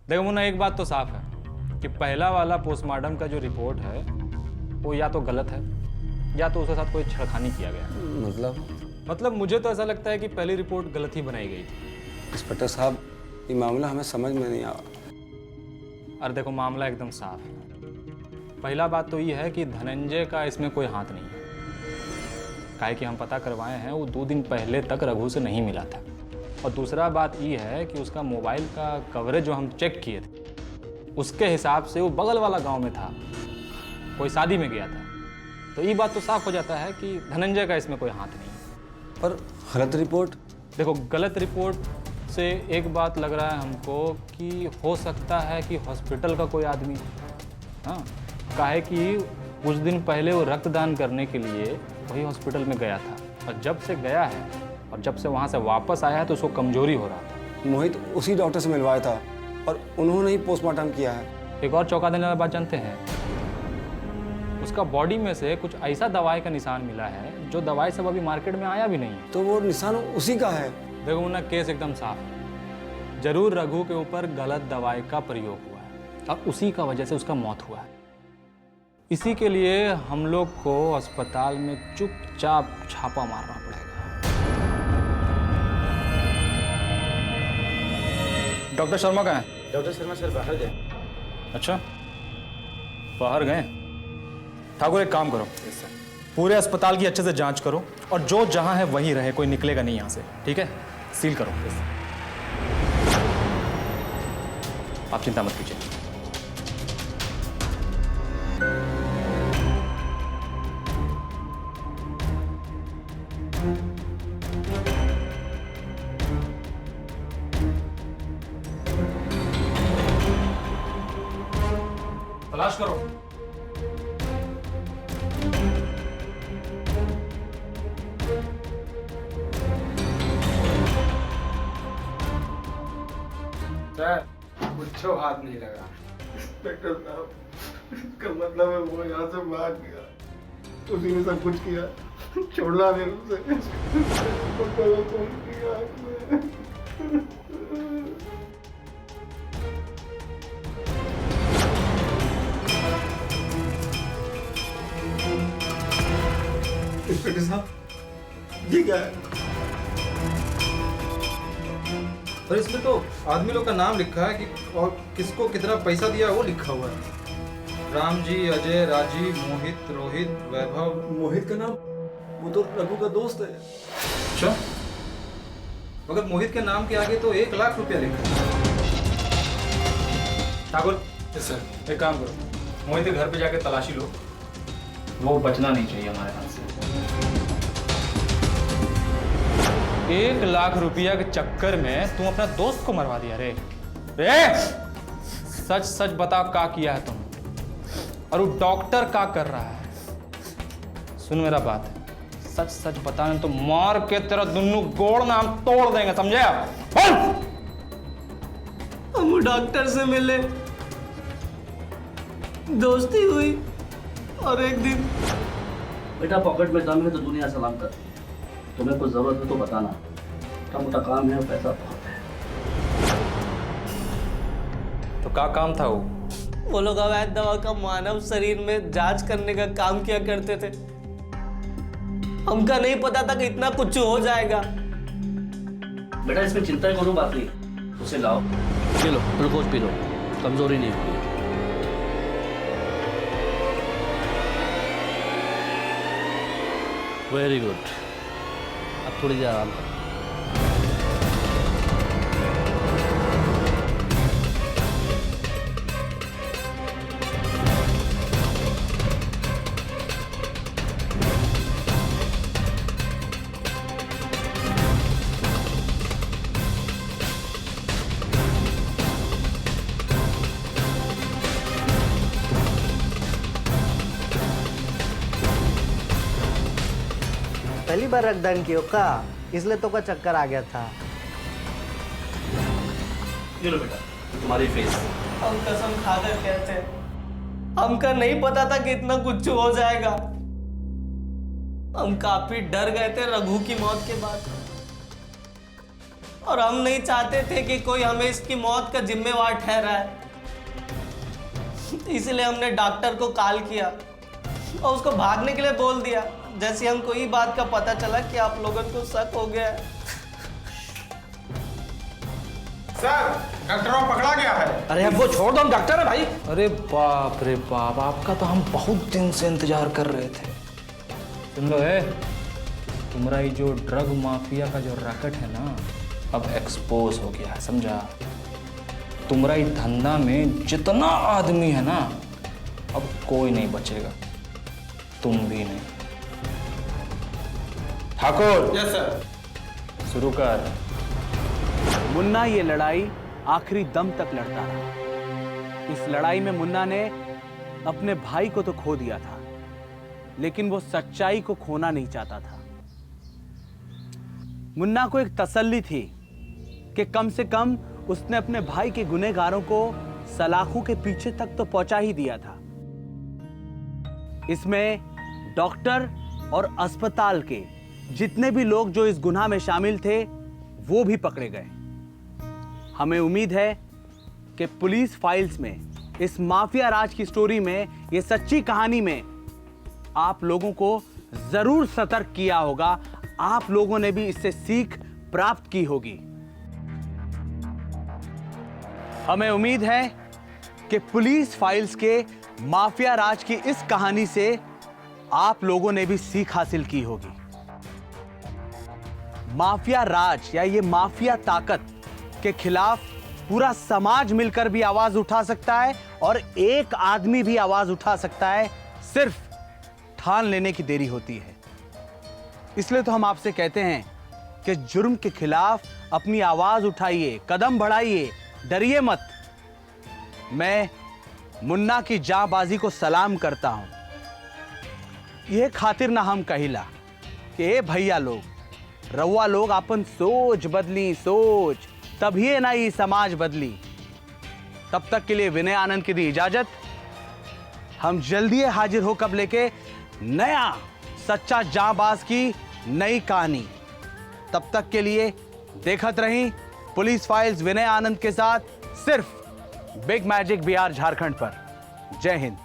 देखो मुन्ना, एक बात तो साफ है कि पहला वाला पोस्टमार्टम का जो रिपोर्ट है वो या तो गलत है या तो उसके साथ कोई छेड़खानी किया गया है। मतलब मुझे तो ऐसा लगता है कि पहली रिपोर्ट गलत ही बनाई गई थी। इंस्पेक्टर साहब, ये मामला हमें समझ में नहीं आया। अरे देखो, मामला एकदम साफ है। पहला बात तो ये है कि धनंजय का इसमें कोई हाथ नहीं है। काहे कि हम पता करवाए हैं वो 2 दिन पहले तक रघु से नहीं मिला था। और दूसरा बात ये है कि उसका मोबाइल का कवरेज जो हम चेक किए थे उसके हिसाब से वो बगल वाला गांव में था, कोई शादी में गया था। तो ये बात तो साफ हो जाता है कि धनंजय का इसमें कोई हाथ नहीं है। पर गलत रिपोर्ट? देखो, गलत रिपोर्ट से एक बात लग रहा है हमको कि हो सकता है कि हॉस्पिटल का कोई आदमी, हाँ, काहे कि कुछ दिन पहले वो रक्तदान करने के लिए वही हॉस्पिटल में गया था और जब से गया है और जब से वहाँ से वापस आया है तो उसको कमजोरी हो रहा था। मोहित उसी डॉक्टर से मिलवाया था और उन्होंने ही पोस्टमार्टम किया है। एक और चौंका देने वाली बात जानते हैं, उसका बॉडी में से कुछ ऐसा दवाई का निशान मिला है जो दवाई सब अभी मार्केट में आया भी नहीं है। तो वो निशान उसी का है? देखो मुन्ना, केस एकदम साफ है। जरूर रघु के ऊपर गलत दवाई का प्रयोग हुआ है और उसी का वजह से उसका मौत हुआ है। इसी के लिए हम लोग को अस्पताल में चुपचाप छापा मारना पड़ेगा। डॉक्टर शर्मा कहाँ हैं? डॉक्टर शर्मा सर बाहर गए। अच्छा, बाहर गए। ठाकुर, एक काम करो, पूरे अस्पताल की अच्छे से जांच करो और जो जहां है वहीं रहे, कोई निकलेगा नहीं यहां से, ठीक है? सील करो। आप चिंता मत कीजिए। तलाश करो। सर, कुछ हाथ नहीं लगा। इंस्पेक्टर साहब, इसका मतलब है वो यहाँ से भाग गया, उसी ने सब कुछ किया, छोड़ना नहीं उसे। कौन किया आपने? इंस्पेक्टर साहब, ये क्या है? और इसमें तो आदमी लोग का नाम लिखा है कि और किसको कितना पैसा दिया वो लिखा हुआ है। राम जी, अजय, राजीव, मोहित, रोहित, वैभव। मोहित का नाम? वो तो रघु का दोस्त है। अच्छा, मगर मोहित के नाम के आगे तो 1 लाख रुपया लिखा है। ठाकुर, सर, एक काम करो, मोहित के घर पे जाके तलाशी लो, वो बचना नहीं चाहिए हमारे हाथ से। 1 लाख रुपया के चक्कर में तुम अपना दोस्त को मरवा दिया रे। सच सच बताओ, क्या किया है तुम? और वो डॉक्टर क्या कर रहा है? सुन मेरा बात, सच सच बताने तो मार के तेरा दुन्नू गोड़ ना हम तोड़ देंगे, समझे? हम डॉक्टर से मिले, दोस्ती हुई और एक दिन। बेटा, पॉकेट में दम है तो दुनिया सलाम कर। तुम्हें कुछ जरूरत है तो बताना, छोटा मोटा काम है, पैसा बहुत है। तो क्या काम था वो? वो लोग अवैध दवा का मानव शरीर में जांच करने का काम किया करते थे। हमका नहीं पता था कि इतना कुछ हो जाएगा। बेटा, इसमें चिंता की कोई बात नहीं, उसे लाओ, P low, glucose P low, कमजोरी नहीं होगी। वेरी गुड, अब थोड़ी देर आराम करो। पहली बार रक्तदान किया का, इसलिए तो का चक्कर आ गया था। ये लो बेटा, तुम्हारी फीस। हम कसम खाकर कहते हैं, हमका नहीं पता था कि इतना कुछ हो जाएगा। हम काफी डर गए थे रघु की मौत के बाद। और हम नहीं चाहते थे कि कोई हमें इसकी मौत का जिम्मेवार ठहराए। इसलिए हमने डॉक्टर को कॉल किया और उसको भागने के लिए बोल दिया। जैसे हमको ये बात का पता चला कि आप लोगों को शक हो गया है। सर, डॉक्टर को पकड़ा गया है। अरे अब वो छोड़ दो, हम डॉक्टर है भाई। अरे बाप रे बाप, आपका तो हम बहुत दिन से इंतजार कर रहे थे। सुन लो है, तुम्हारा ये जो ड्रग माफिया का जो रैकेट है ना, अब एक्सपोज हो गया है, समझा? तुम्हारा ये धंधा में जितना आदमी है ना, अब कोई नहीं बचेगा, तुम भी नहीं। Thakur, yes sir. शुरू कर। मुन्ना ये लड़ाई आखिरी दम तक लड़ता रहा। इस लड़ाई में मुन्ना ने अपने भाई को तो खो दिया था, लेकिन वो सच्चाई को खोना नहीं चाहता था। मुन्ना को एक तसल्ली थी कि कम से कम उसने अपने भाई के गुनहगारों को सलाखों के पीछे तक तो पहुंचा ही दिया था। इसमें डॉक्टर और अस्पताल के जितने भी लोग जो इस गुनाह में शामिल थे वो भी पकड़े गए। हमें उम्मीद है कि पुलिस फाइल्स में, इस माफिया राज की स्टोरी में, ये सच्ची कहानी में आप लोगों को जरूर सतर्क किया होगा। आप लोगों ने भी इससे सीख प्राप्त की होगी। हमें उम्मीद है कि पुलिस फाइल्स के माफिया राज की इस कहानी से आप लोगों ने भी सीख हासिल की होगी। माफिया राज या ये माफिया ताकत के खिलाफ पूरा समाज मिलकर भी आवाज उठा सकता है और एक आदमी भी आवाज उठा सकता है, सिर्फ ठान लेने की देरी होती है। इसलिए तो हम आपसे कहते हैं कि जुर्म के खिलाफ अपनी आवाज उठाइए, कदम बढ़ाइए, डरिए मत। मैं मुन्ना की जांबाजी को सलाम करता हूं। यह खातिर ना हम कहिला कि ए भैया लोग, रउआ लोग अपन सोच बदली, सोच, तभी ना ये समाज बदली। तब तक के लिए विनय आनंद की दी इजाजत। हम जल्दी हाजिर हो कब लेके नया सच्चा जांबाज की नई कहानी। तब तक के लिए देखत रही पुलिस फाइल्स विनय आनंद के साथ, सिर्फ बिग मैजिक बिहार झारखंड पर। जय हिंद।